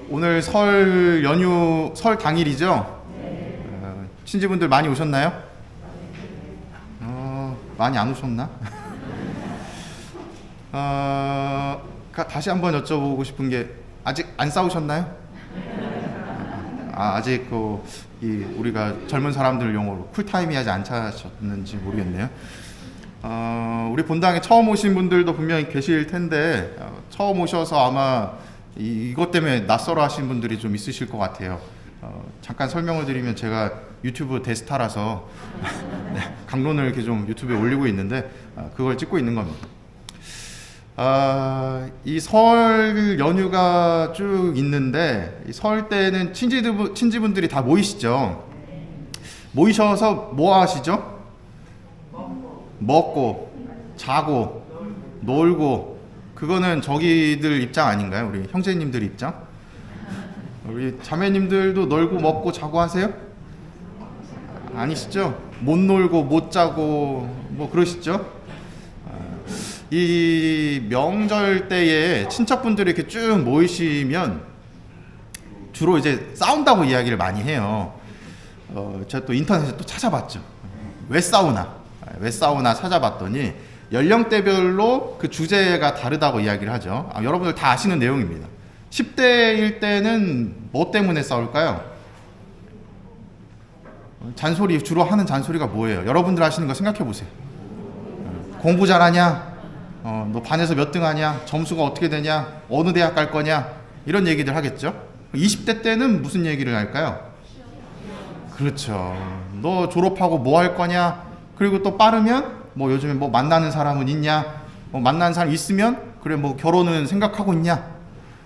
오늘 설 연휴, 설 당일이죠? 친지분들 많이 오셨나요? 많이 안 오셨나? 다시 한번 여쭤보고 싶은 게, 아직 안 싸우셨나요? 아직 우리가 젊은 사람들 용어로 쿨타임이 아직 안 차셨는지 모르겠네요. 우리 본당에 처음 오신 분들도 분명히 계실 텐데, 처음 오셔서 아마 이것 때문에 낯설어 하신 분들이 좀 있으실 것 같아요. 잠깐 설명을 드리면, 제가 유튜브 대스타라서 네, 강론을 이렇게 좀 유튜브에 올리고 있는데, 그걸 찍고 있는 겁니다. 이 설 연휴가 쭉 있는데, 설 때는 친지분들이 다 모이시죠. 모이셔서 뭐 하시죠? 먹고 자고 놀고. 그거는 저기들 입장 아닌가요? 우리 형제님들 입장? 우리 자매님들도 놀고 먹고 자고 하세요? 아니시죠? 못 놀고 못 자고 뭐 그러시죠? 이 명절 때에 친척분들이 이렇게 쭉 모이시면 주로 이제 싸운다고 이야기를 많이 해요. 제가 또 인터넷에 또 찾아봤죠. 왜 싸우나 찾아봤더니 연령대별로 그 주제가 다르다고 이야기를 하죠. 여러분들 다 아시는 내용입니다. 10대일 때는 뭐 때문에 싸울까요? 잔소리, 주로 하는 잔소리가 뭐예요? 여러분들 하시는 거 생각해 보세요. 공부 잘하냐? 너 반에서 몇 등 하냐? 점수가 어떻게 되냐? 어느 대학 갈 거냐? 이런 얘기들 하겠죠. 20대 때는 무슨 얘기를 할까요? 그렇죠. 너 졸업하고 뭐 할 거냐? 그리고 또 빠르면 뭐 요즘에 뭐 만나는 사람은 있냐? 만나는 사람 있으면 그래 뭐 결혼은 생각하고 있냐?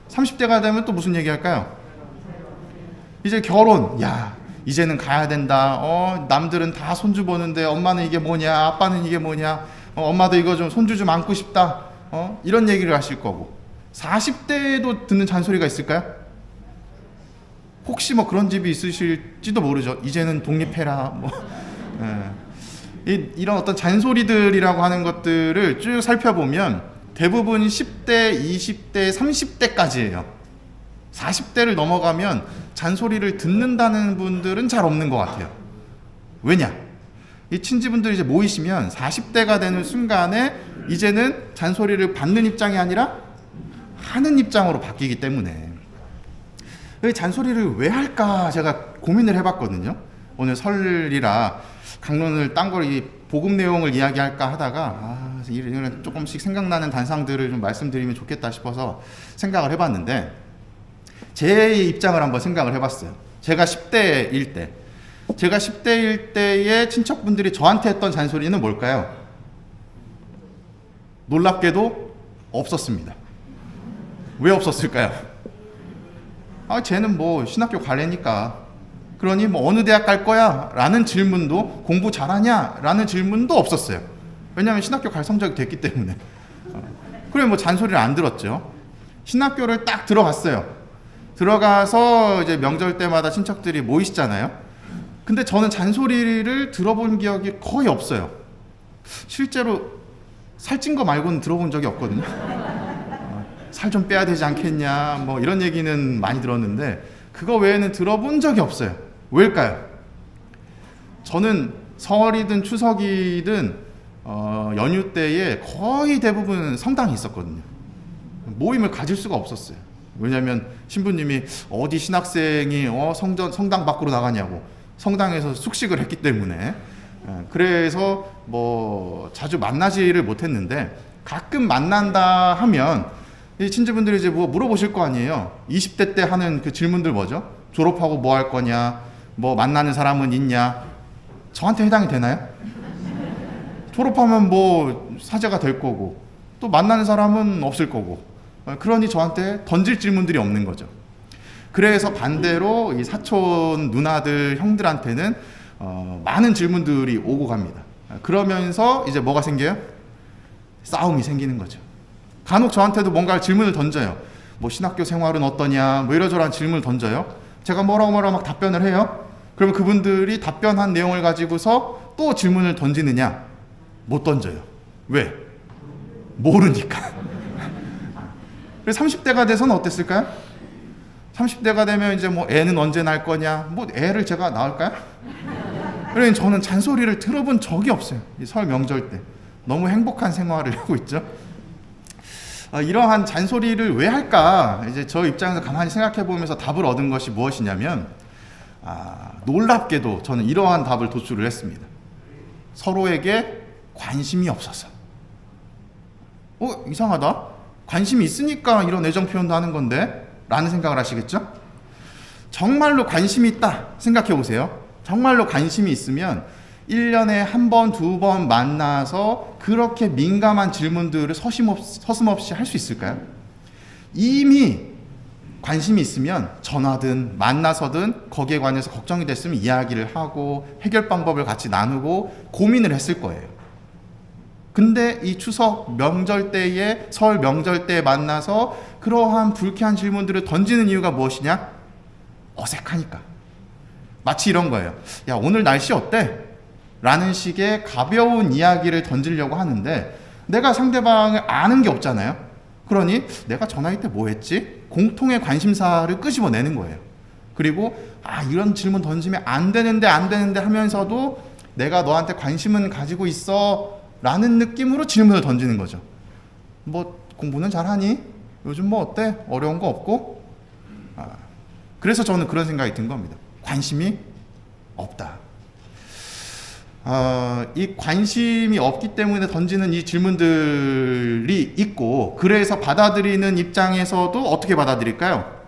30대가 되면 또 무슨 얘기 할까요? 이제 결혼. 야, 이제는 가야 된다. 남들은 다 손주 보는데 엄마는 이게 뭐냐? 아빠는 이게 뭐냐? 엄마도 이거 좀 손주 좀 안고 싶다. 이런 얘기를 하실 거고. 40대에도 듣는 잔소리가 있을까요? 혹시 뭐 그런 집이 있으실지도 모르죠. 이제는 독립해라. 뭐. 이런 어떤 잔소리들이라고 하는 것들을 쭉 살펴보면 대부분 10대, 20대, 30대까지예요. 40대를 넘어가면 잔소리를 듣는다는 분들은 잘 없는 것 같아요. 왜냐? 이 친지분들이 이제 모이시면 40대가 되는 순간에 이제는 잔소리를 받는 입장이 아니라 하는 입장으로 바뀌기 때문에, 잔소리를 왜 할까 제가 고민을 해봤거든요. 오늘 설이라 강론을 딴 걸 복음 내용을 이야기할까 하다가 이런 조금씩 생각나는 단상들을 좀 말씀드리면 좋겠다 싶어서 생각을 해봤는데, 제 입장을 한번 생각을 해봤어요. 제가 10대일 때에 친척분들이 저한테 했던 잔소리는 뭘까요? 놀랍게도 없었습니다. 왜 없었을까요? 쟤는 뭐 신학교 갈래니까, 그러니 뭐 어느 대학 갈 거야? 라는 질문도, 공부 잘하냐? 라는 질문도 없었어요. 왜냐하면 신학교 갈 성적이 됐기 때문에. 그래 뭐 잔소리를 안 들었죠. 신학교를 딱 들어갔어요. 들어가서 이제 명절 때마다 친척들이 모이시잖아요. 근데 저는 잔소리를 들어본 기억이 거의 없어요. 실제로 살찐 거 말고는 들어본 적이 없거든요. 살 좀 빼야 되지 않겠냐 뭐 이런 얘기는 많이 들었는데, 그거 외에는 들어본 적이 없어요. 왜일까요? 저는 설이든 추석이든 연휴 때에 거의 대부분 성당에 있었거든요. 모임을 가질 수가 없었어요. 왜냐하면 신부님이 어디 신학생이 성당 밖으로 나가냐고 성당에서 숙식을 했기 때문에. 그래서 뭐 자주 만나지를 못했는데, 가끔 만난다 하면 이 친지분들이 이제 뭐 물어보실 거 아니에요. 20대 때 하는 그 질문들 뭐죠? 졸업하고 뭐 할 거냐? 뭐 만나는 사람은 있냐? 저한테 해당이 되나요? 졸업하면 뭐 사제가 될 거고, 또 만나는 사람은 없을 거고, 그러니 저한테 던질 질문들이 없는 거죠. 그래서 반대로 이 사촌 누나들 형들한테는 많은 질문들이 오고 갑니다. 그러면서 이제 뭐가 생겨요? 싸움이 생기는 거죠. 간혹 저한테도 뭔가 질문을 던져요. 뭐 신학교 생활은 어떠냐, 뭐 이러저러한 질문을 던져요. 제가 뭐라고 막 답변을 해요. 그러면 그분들이 답변한 내용을 가지고서 또 질문을 던지느냐? 못 던져요. 왜? 모르니까. 그래서 30대가 돼서는 어땠을까요? 30대가 되면 이제 뭐 애는 언제 낳을 거냐? 뭐 애를 제가 낳을까요? 그러니 저는 잔소리를 들어본 적이 없어요. 이 설 명절 때 너무 행복한 생활을 하고 있죠. 이러한 잔소리를 왜 할까? 이제 저 입장에서 가만히 생각해 보면서 답을 얻은 것이 무엇이냐면, 놀랍게도 저는 이러한 답을 도출을 했습니다. 서로에게 관심이 없어서. 이상하다. 관심이 있으니까 이런 애정 표현도 하는 건데 라는 생각을 하시겠죠? 정말로 관심이 있다 생각해 보세요. 정말로 관심이 있으면 1년에 한 번, 두 번 만나서 그렇게 민감한 질문들을 서슴없이 할 수 있을까요? 이미 관심이 있으면 전화든 만나서든 거기에 관해서 걱정이 됐으면 이야기를 하고 해결 방법을 같이 나누고 고민을 했을 거예요. 근데 이 추석 명절 때에, 설 명절 때에 만나서 그러한 불쾌한 질문들을 던지는 이유가 무엇이냐? 어색하니까. 마치 이런 거예요. 야, 오늘 날씨 어때? 라는 식의 가벼운 이야기를 던지려고 하는데 내가 상대방을 아는 게 없잖아요. 그러니 내가 전화할 때 뭐 했지? 공통의 관심사를 끄집어내는 거예요. 그리고 이런 질문 던지면 안 되는데 하면서도 내가 너한테 관심은 가지고 있어 라는 느낌으로 질문을 던지는 거죠. 뭐 공부는 잘하니? 요즘 뭐 어때? 어려운 거 없고? 그래서 저는 그런 생각이 든 겁니다. 관심이 없다. 이 관심이 없기 때문에 던지는 이 질문들이 있고, 그래서 받아들이는 입장에서도 어떻게 받아들일까요?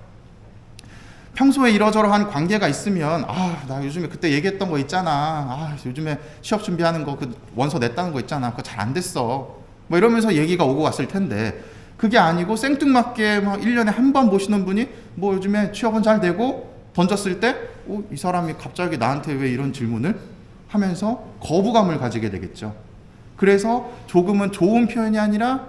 평소에 이러저러한 관계가 있으면 나 요즘에 그때 얘기했던 거 있잖아. 요즘에 취업 준비하는 거 그 원서 냈다는 거 있잖아. 그거 잘 안 됐어. 뭐 이러면서 얘기가 오고 갔을 텐데, 그게 아니고 생뚱맞게 막 1년에 한 번 보시는 분이 뭐 요즘에 취업은 잘 되고 던졌을 때 이 사람이 갑자기 나한테 왜 이런 질문을 하면서 거부감을 가지게 되겠죠. 그래서 조금은 좋은 표현이 아니라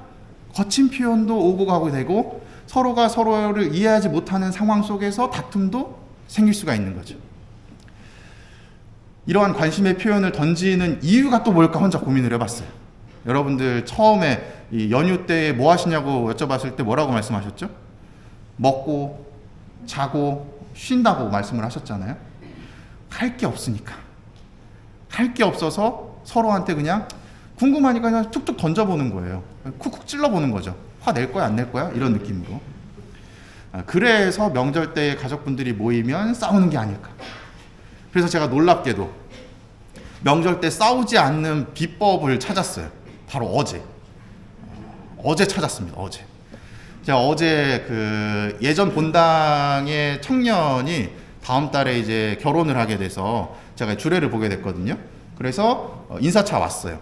거친 표현도 오고 가고 되고, 서로가 서로를 이해하지 못하는 상황 속에서 다툼도 생길 수가 있는 거죠. 이러한 관심의 표현을 던지는 이유가 또 뭘까 혼자 고민을 해봤어요. 여러분들 처음에 이 연휴 때 뭐 하시냐고 여쭤봤을 때 뭐라고 말씀하셨죠? 먹고 자고 쉰다고 말씀을 하셨잖아요. 할 게 없으니까. 할 게 없어서 서로한테 그냥 궁금하니까 그냥 툭툭 던져보는 거예요. 쿡쿡 찔러보는 거죠. 화 낼 거야 안 낼 거야? 이런 느낌으로. 그래서 명절 때 가족분들이 모이면 싸우는 게 아닐까. 그래서 제가 놀랍게도 명절 때 싸우지 않는 비법을 찾았어요. 바로 어제 찾았습니다. 제가 어제 그 예전 본당의 청년이 다음 달에 이제 결혼을 하게 돼서 제가 주례를 보게 됐거든요. 그래서 인사차 왔어요.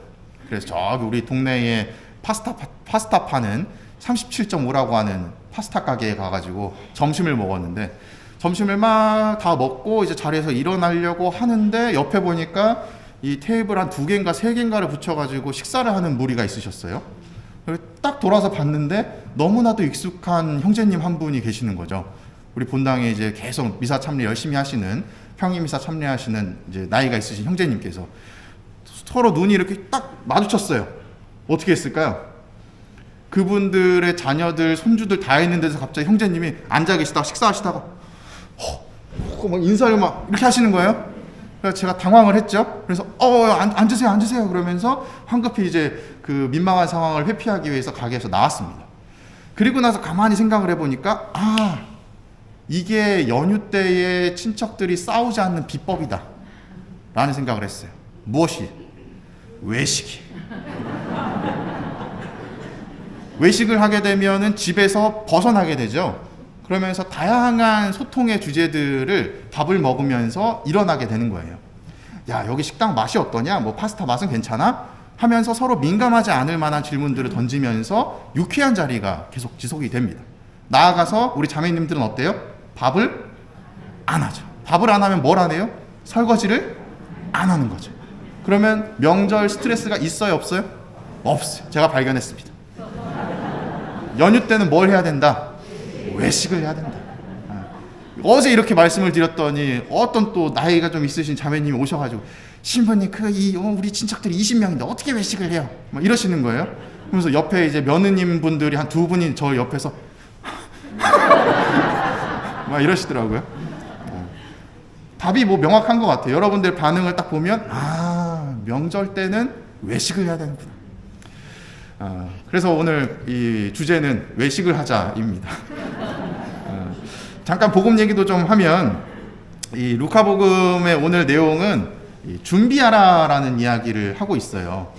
그래서 저기 우리 동네에 파스타 파는 37.5라고 하는 파스타 가게에 가가지고 점심을 먹었는데, 점심을 막 다 먹고 이제 자리에서 일어나려고 하는데 옆에 보니까 이 테이블 한 2개인가 3개인가를 붙여가지고 식사를 하는 무리가 있으셨어요. 딱 돌아서 봤는데 너무나도 익숙한 형제님 한 분이 계시는 거죠. 우리 본당에 이제 계속 미사 참례 열심히 하시는, 평일 미사 참례하시는 이제 나이가 있으신 형제님께서 서로 눈이 이렇게 딱 마주쳤어요. 어떻게 했을까요? 그분들의 자녀들, 손주들 다 있는 데서 갑자기 형제님이 앉아 계시다가 식사하시다가 막 인사를 막 이렇게 하시는 거예요. 그래서 제가 당황을 했죠. 그래서 앉으세요 그러면서 황급히 이제 그 민망한 상황을 회피하기 위해서 가게에서 나왔습니다. 그리고 나서 가만히 생각을 해보니까 이게 연휴 때에 친척들이 싸우지 않는 비법이다 라는 생각을 했어요. 무엇이? 외식이. 외식을 하게 되면은 집에서 벗어나게 되죠. 그러면서 다양한 소통의 주제들을 밥을 먹으면서 일어나게 되는 거예요. 야, 여기 식당 맛이 어떠냐? 뭐 파스타 맛은 괜찮아? 하면서 서로 민감하지 않을 만한 질문들을 던지면서 유쾌한 자리가 계속 지속이 됩니다. 나아가서 우리 자매님들은 어때요? 밥을 안 하죠. 밥을 안 하면 뭘 안 해요? 설거지를 안 하는 거죠. 그러면 명절 스트레스가 있어요, 없어요? 없어요. 제가 발견했습니다. 연휴 때는 뭘 해야 된다? 외식을 해야 된다. 어제 이렇게 말씀을 드렸더니 어떤 또 나이가 좀 있으신 자매님이 오셔가지고, 신부님 우리 친척들이 20명인데 어떻게 외식을 해요? 막 이러시는 거예요. 그러면서 옆에 이제 며느님 분들이 한 2분이 저 옆에서 막 이러시더라고요. 답이 뭐 명확한 것 같아요. 여러분들 반응을 딱 보면 명절 때는 외식을 해야 되는구나. 그래서 오늘 이 주제는 외식을 하자입니다. 잠깐 복음 얘기도 좀 하면 이 루카복음의 오늘 내용은 준비하라라는 이야기를 하고 있어요.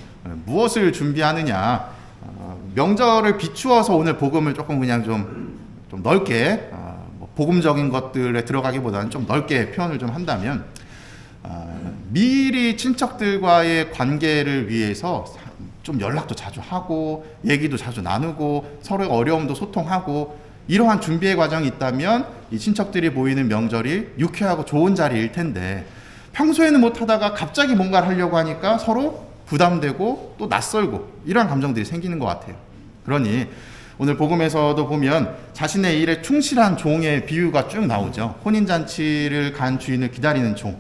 무엇을 준비하느냐? 명절을 비추어서 오늘 복음을 조금 그냥 좀 넓게 복음적인 것들에 들어가기보다는 좀 넓게 표현을 좀 한다면 미리 친척들과의 관계를 위해서 좀 연락도 자주 하고 얘기도 자주 나누고 서로의 어려움도 소통하고 이러한 준비의 과정이 있다면 이 친척들이 모이는 명절이 유쾌하고 좋은 자리일 텐데 평소에는 못하다가 갑자기 뭔가를 하려고 하니까 서로 부담되고 또 낯설고 이러한 감정들이 생기는 것 같아요. 그러니 오늘 복음에서도 보면 자신의 일에 충실한 종의 비유가 쭉 나오죠. 혼인잔치를 간 주인을 기다리는 종.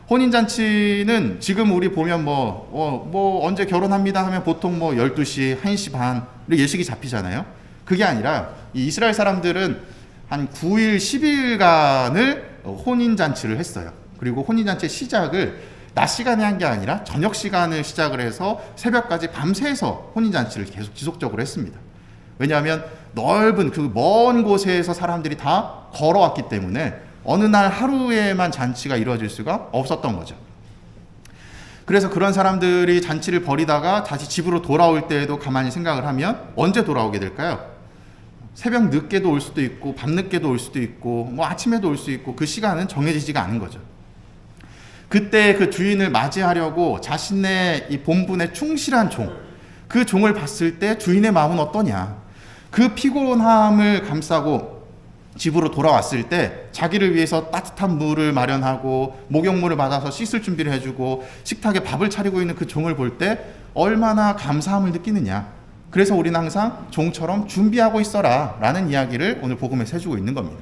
혼인잔치는 지금 우리 보면 뭐 언제 결혼합니다 하면 보통 12시, 1시 반으로 예식이 잡히잖아요. 그게 아니라 이 이스라엘 사람들은 한 9일, 10일간을 혼인잔치를 했어요. 그리고 혼인잔치의 시작을 낮 시간에 한 게 아니라 저녁 시간을 시작을 해서 새벽까지 밤새서 혼인잔치를 계속 지속적으로 했습니다. 왜냐하면 넓은 그 먼 곳에서 사람들이 다 걸어왔기 때문에 어느 날 하루에만 잔치가 이루어질 수가 없었던 거죠. 그래서 그런 사람들이 잔치를 벌이다가 다시 집으로 돌아올 때에도 가만히 생각을 하면 언제 돌아오게 될까요? 새벽 늦게도 올 수도 있고 밤늦게도 올 수도 있고 아침에도 올 수 있고 그 시간은 정해지지가 않은 거죠. 그때 그 주인을 맞이하려고 자신의 이 본분에 충실한 종, 그 종을 봤을 때 주인의 마음은 어떠냐? 그 피곤함을 감싸고 집으로 돌아왔을 때 자기를 위해서 따뜻한 물을 마련하고 목욕물을 받아서 씻을 준비를 해주고 식탁에 밥을 차리고 있는 그 종을 볼 때 얼마나 감사함을 느끼느냐. 그래서 우리는 항상 종처럼 준비하고 있어라 라는 이야기를 오늘 복음에서 해주고 있는 겁니다.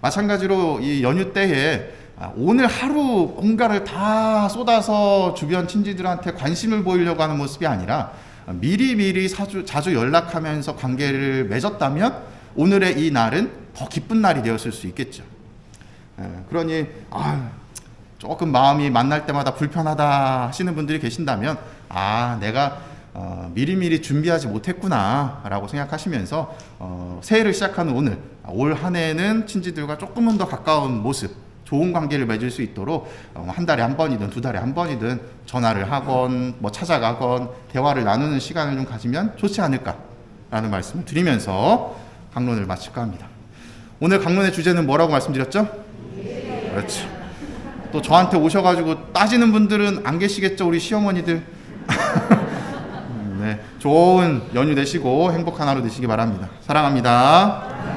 마찬가지로 이 연휴 때에 오늘 하루 뭔가를 다 쏟아서 주변 친지들한테 관심을 보이려고 하는 모습이 아니라 미리미리 자주 연락하면서 관계를 맺었다면 오늘의 이 날은 더 기쁜 날이 되었을 수 있겠죠. 그러니 조금 마음이 만날 때마다 불편하다 하시는 분들이 계신다면 내가 미리미리 준비하지 못했구나 라고 생각하시면서 새해를 시작하는 오늘 올 한 해는 친지들과 조금은 더 가까운 모습 좋은 관계를 맺을 수 있도록 한 달에 한 번이든 두 달에 한 번이든 전화를 하건 찾아가건 대화를 나누는 시간을 좀 가지면 좋지 않을까라는 말씀을 드리면서 강론을 마칠까 합니다. 오늘 강론의 주제는 뭐라고 말씀드렸죠? 그렇죠. 또 저한테 오셔가지고 따지는 분들은 안 계시겠죠? 우리 시어머니들. 네, 좋은 연휴 되시고 행복한 하루 되시기 바랍니다. 사랑합니다.